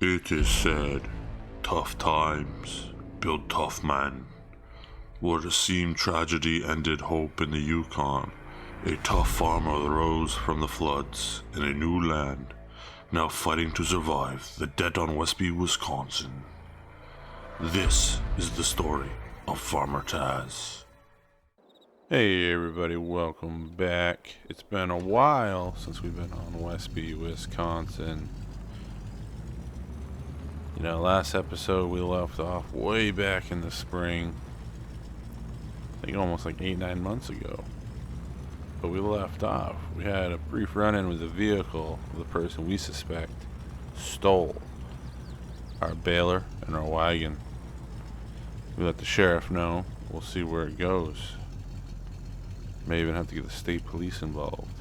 It is said, tough times build tough men. What seemed tragedy ended hope in the Yukon. A tough farmer rose from the floods in a new land, now fighting to survive the debt on Westby, Wisconsin. This is the story of Farmer Taz. Hey everybody, welcome back. It's been a while since we've been on Westby, Wisconsin. You know, last episode we left off way back in the spring. I think almost like 8-9 months ago. But we left off. We had a brief run-in with a vehicle the person we suspect stole our baler and our wagon. We let the sheriff know. We'll see where it goes. May even have to get the state police involved.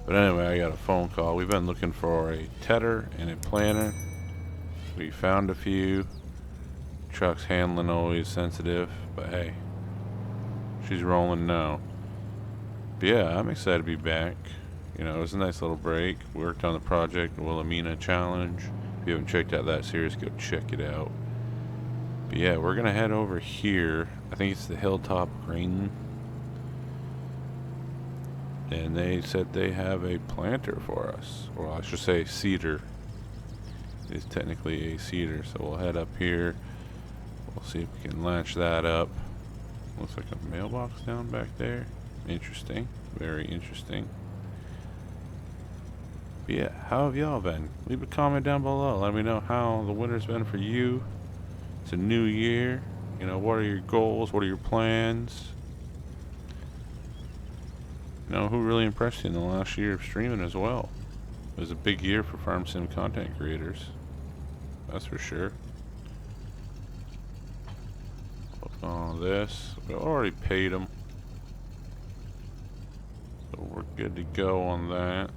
But anyway, I got a phone call. We've been looking for a tedder and a planter. We found a few. Truck's handling always sensitive, but hey, she's rolling now. But yeah, I'm excited to be back. You know, it was a nice little break. We worked on the project, the Wilhelmina Challenge. If you haven't checked out that series, go check it out. But yeah, we're gonna head over here. I think it's the Hilltop Grain. And they said they have a planter for us. Or I should say cedar. It is technically a cedar, so we'll head up here. We'll see if we can latch that up. Looks like a mailbox down back there. Interesting. Very interesting. But yeah, how have y'all been? Leave a comment down below. Let me know how the winter's been for you. It's a new year. You know, what are your goals? What are your plans? You know, who really impressed you in the last year of streaming as well? It was a big year for farm sim content creators. That's for sure. Look on this. We already paid them. So we're good to go on that.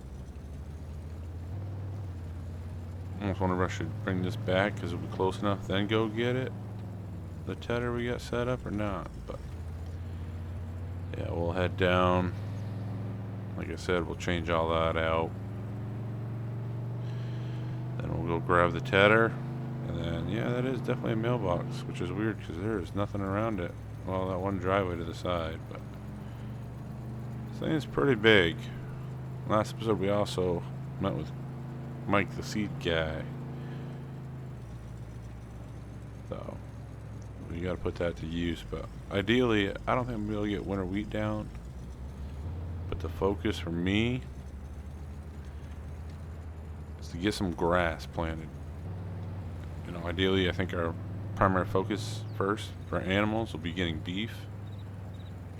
Almost wonder if I should bring this back because it'll be close enough, then go get it. The tedder we got set up or not. But yeah, we'll head down. Like I said, we'll change all that out. Then we'll go grab the tedder. And then, yeah, that is definitely a mailbox, which is weird because there is nothing around it. Well, that one driveway to the side, but this thing is pretty big. Last episode, we also met with Mike, the seed guy. So, we got to put that to use. But ideally, I don't think I'm going to be able to get winter wheat down. But the focus for me is to get some grass planted. You know, ideally, I think our primary focus first for animals will be getting beef.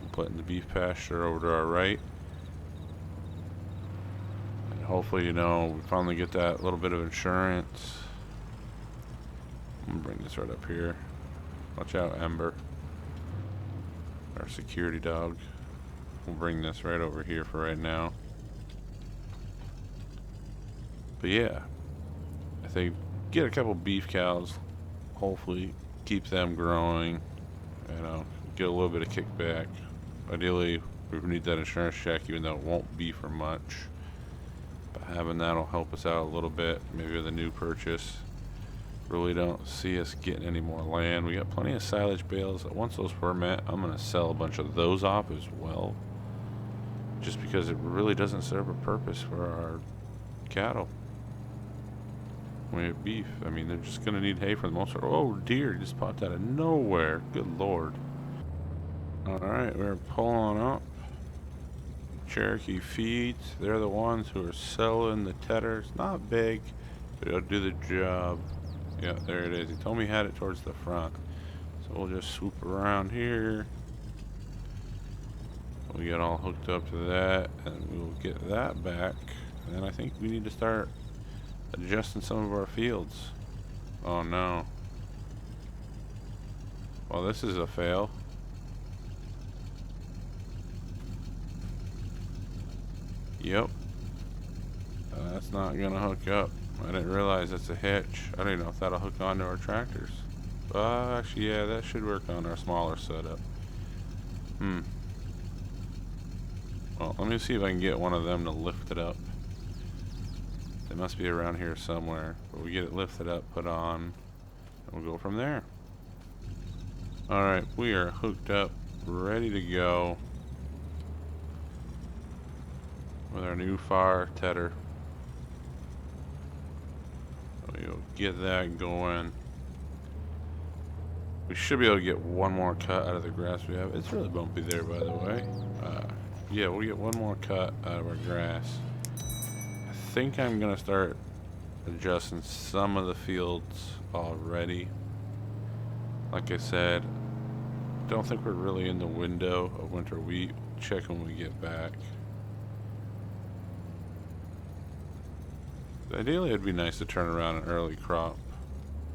We're putting the beef pasture over to our right. And hopefully, you know, we finally get that little bit of insurance. I'm going to bring this right up here. Watch out, Ember. Our security dog. We'll bring this right over here for right now. But yeah, I think get a couple beef cows, hopefully keep them growing, you know, get a little bit of kickback. Ideally, we need that insurance check, even though it won't be for much. But having that'll help us out a little bit, maybe with a new purchase. Really don't see us getting any more land. We got plenty of silage bales. Once those ferment, I'm going to sell a bunch of those off as well. Just because it really doesn't serve a purpose for our cattle. We have beef. I mean, they're just going to need hay for the most part. Oh, deer just popped out of nowhere. Good lord. Alright, we're pulling up. Cherokee Feeds. They're the ones who are selling the tedders. Not big, but it'll do the job. Yeah, there it is. He told me he had it towards the front. So we'll just swoop around here. We get all hooked up to that, and we'll get that back. And then I think we need to start adjusting some of our fields. Oh no. Well, this is a fail. Yep. That's not gonna hook up. I didn't realize it's a hitch. I don't even know if that'll hook onto our tractors. Actually, yeah, that should work on our smaller setup. Well, let me see if I can get one of them to lift it up. It must be around here somewhere. But we get it lifted up, put on, and we'll go from there. Alright, we are hooked up, ready to go with our new far tedder. We'll get that going. We should be able to get one more cut out of the grass we have. It's really bumpy there, by the way. Yeah, we'll get one more cut out of our grass. I think I'm going to start adjusting some of the fields already. Like I said, don't think we're really in the window of winter wheat. Check when we get back. Ideally, it'd be nice to turn around an early crop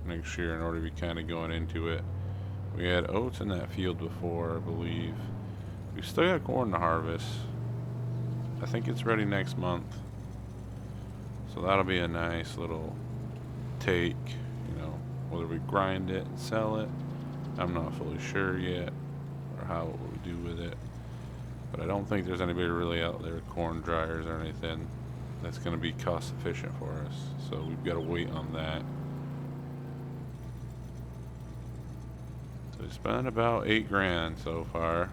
next year in order to be kind of going into it. We had oats in that field before, I believe. We still got corn to harvest. I think it's ready next month. So that'll be a nice little take, you know, whether we grind it and sell it. I'm not fully sure yet, or how what we do with it. But I don't think there's anybody really out there with corn dryers or anything that's going to be cost efficient for us. So we've got to wait on that. So we spent about $8 grand so far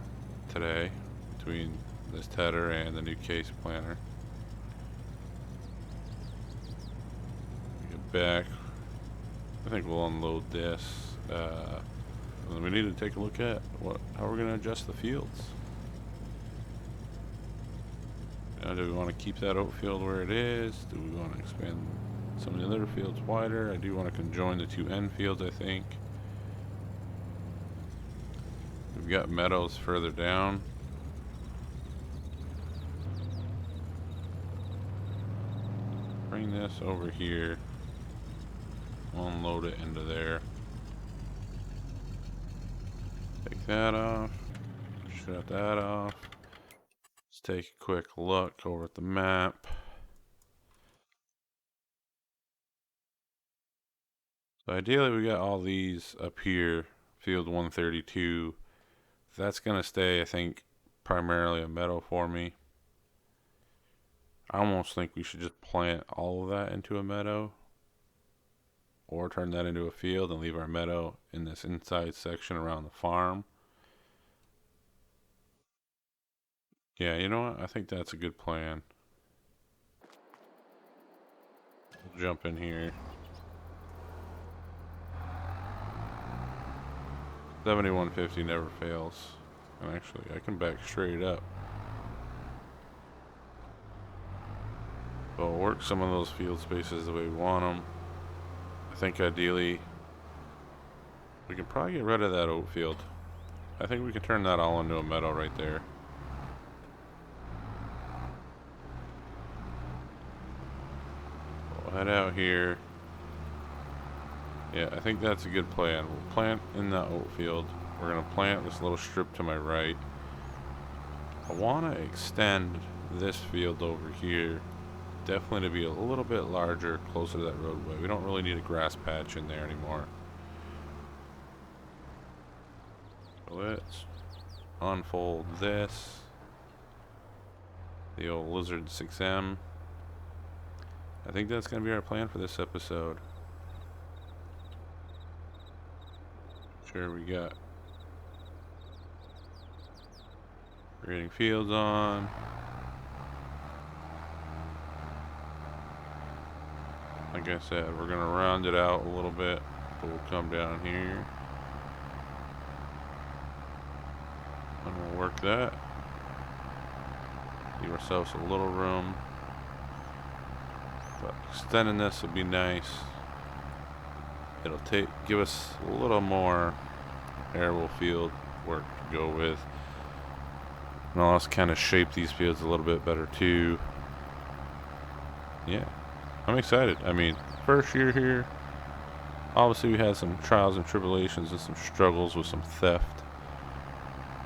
today between this tedder and the new case planter. Get back. I think we'll unload this. And then we need to take a look at how we're going to adjust the fields. Do we want to keep that oat field where it is? Do we want to expand some of the other fields wider? I do want to conjoin the two end fields, I think. We've got meadows further down. Bring this over here. Unload it into there. Take that off. Shut that off. Let's take a quick look over at the map. So ideally we got all these up here, field 132. That's going to stay, I think, primarily a meadow for me. I almost think we should just plant all of that into a meadow, or turn that into a field and leave our meadow in this inside section around the farm. Yeah, you know what? I think that's a good plan. We'll jump in here. 7150 never fails. And actually, I can back straight up. But we'll work some of those field spaces the way we want them. I think ideally, we can probably get rid of that oat field. I think we can turn that all into a meadow right there. We'll head out here. Yeah, I think that's a good plan. We'll plant in that oat field. We're going to plant this little strip to my right. I want to extend this field over here. Definitely to be a little bit larger, closer to that roadway. We don't really need a grass patch in there anymore. So let's unfold this. The old Lizard 6M. I think that's going to be our plan for this episode. Sure, we got creating fields on. Like I said, we're going to round it out a little bit, but we'll come down here and we'll work that. Give ourselves a little room, but extending this would be nice. It'll give us a little more arable field work to go with. And I'll also kind of shape these fields a little bit better too. Yeah, I'm excited. I mean, first year here, obviously we had some trials and tribulations and some struggles with some theft.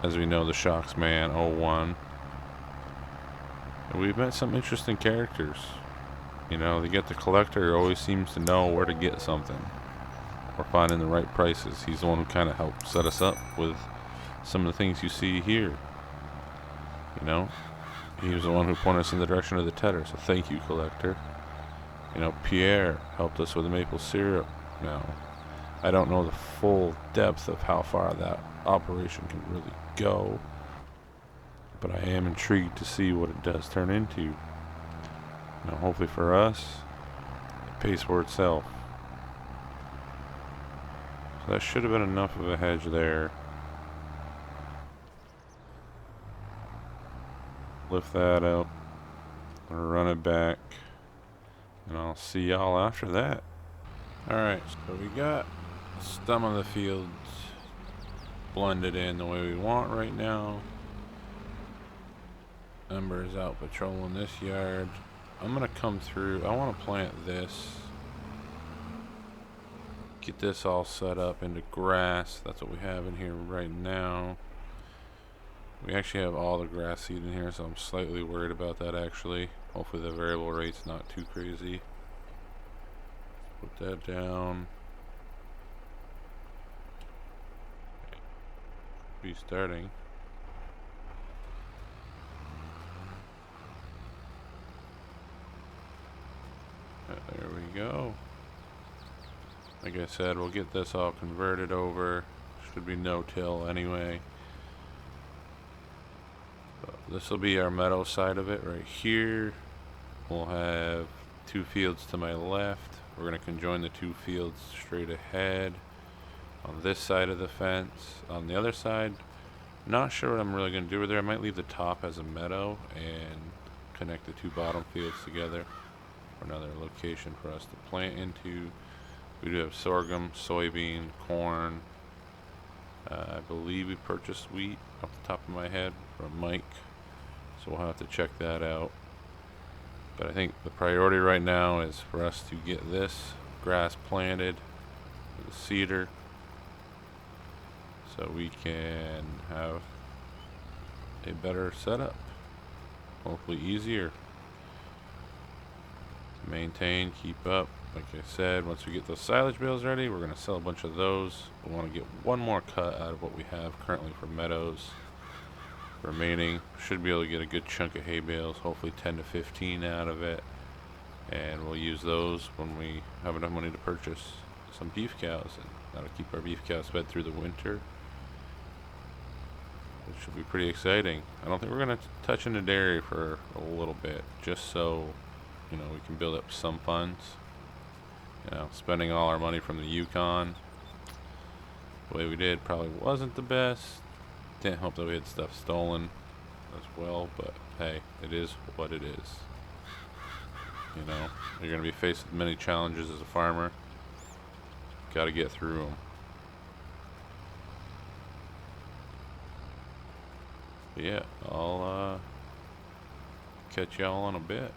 As we know, the Shocks Man 01. And we've met some interesting characters. You know, the collector who always seems to know where to get something. Or finding the right prices. He's the one who kind of helped set us up with some of the things you see here. You know, he was the one who pointed us in the direction of the tedder, so thank you, collector. You know, Pierre helped us with the maple syrup. Now, I don't know the full depth of how far that operation can really go, but I am intrigued to see what it does turn into. Now, hopefully for us, it pays for itself. So that should have been enough of a hedge there. Lift that up, run it back, and I'll see y'all after that. Alright, so we got some of the fields blended in the way we want right now. Ember is out patrolling this yard. I'm gonna come through. I want to plant this. Get this all set up into grass. That's what we have in here right now. We actually have all the grass seed in here, so I'm slightly worried about that actually. Hopefully the variable rate's not too crazy. Put that down. Be starting. There we go. Like I said, we'll get this all converted over. Should be no-till anyway. This will be our meadow side of it right here. We'll have 2 fields to my left. We're going to conjoin the 2 fields straight ahead on this side of the fence. On the other side, not sure what I'm really going to do with there. I might leave the top as a meadow and connect the 2 bottom fields together for another location for us to plant into. We do have sorghum, soybean, corn. I believe we purchased wheat off the top of my head from Mike, so we'll have to check that out. But I think the priority right now is for us to get this grass planted with the cedar so we can have a better setup, hopefully easier to maintain, keep up. Like I said, once we get those silage bales ready, we're going to sell a bunch of those. We want to get one more cut out of what we have currently for meadows. Remaining, should be able to get a good chunk of hay bales, hopefully 10 to 15 out of it. And we'll use those when we have enough money to purchase some beef cows. And that'll keep our beef cows fed through the winter. It should be pretty exciting. I don't think we're going to touch into dairy for a little bit, just so, you know, we can build up some funds. You know, spending all our money from the Yukon the way we did probably wasn't the best. Didn't help that we had stuff stolen as well, but hey, it is what it is. You know, you're going to be faced with many challenges as a farmer. Got to get through them. But yeah, I'll catch y'all in a bit.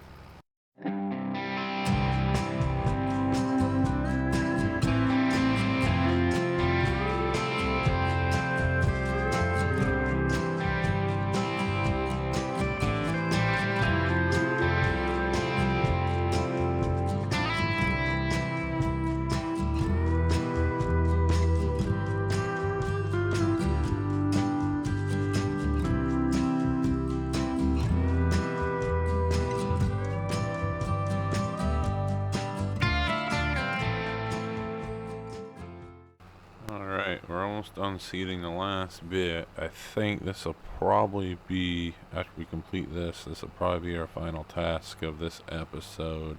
We're almost done seeding the last bit. I think this will probably be, after we complete this will probably be our final task of this episode.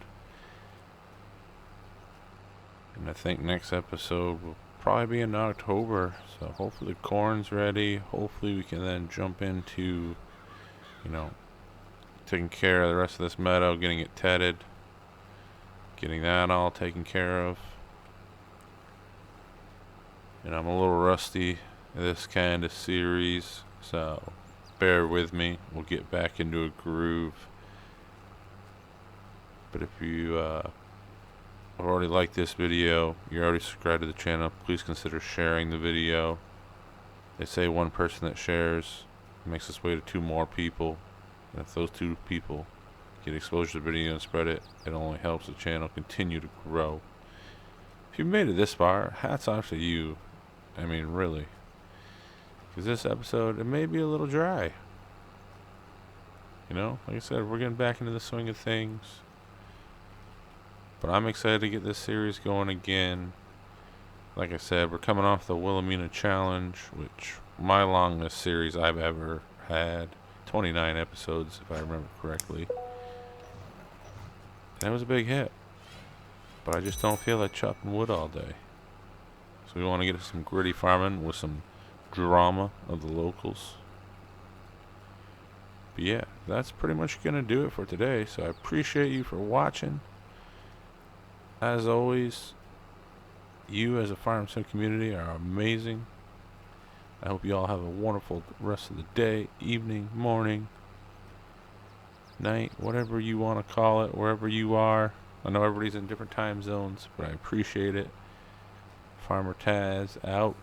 And I think next episode will probably be in October. So hopefully the corn's ready. Hopefully we can then jump into, you know, taking care of the rest of this meadow, getting it tedded, getting that all taken care of. And I'm a little rusty in this kind of series, so bear with me. We'll get back into a groove. But if you have already liked this video, you're already subscribed to the channel, please consider sharing the video. They say one person that shares makes its way to 2 more people. And if those 2 people get exposure to the video and spread it, it only helps the channel continue to grow. If you've made it this far, hats off to you. I mean, really. Because this episode, it may be a little dry. You know, like I said, we're getting back into the swing of things. But I'm excited to get this series going again. Like I said, we're coming off the Wilhelmina Challenge, which my longest series I've ever had. 29 episodes, if I remember correctly. And it was a big hit. But I just don't feel like chopping wood all day. So we want to get some gritty farming with some drama of the locals. But yeah, that's pretty much going to do it for today. So I appreciate you for watching. As always, you as a farm sim community are amazing. I hope you all have a wonderful rest of the day, evening, morning, night, whatever you want to call it, wherever you are. I know everybody's in different time zones, but I appreciate it. Farmer Taz out.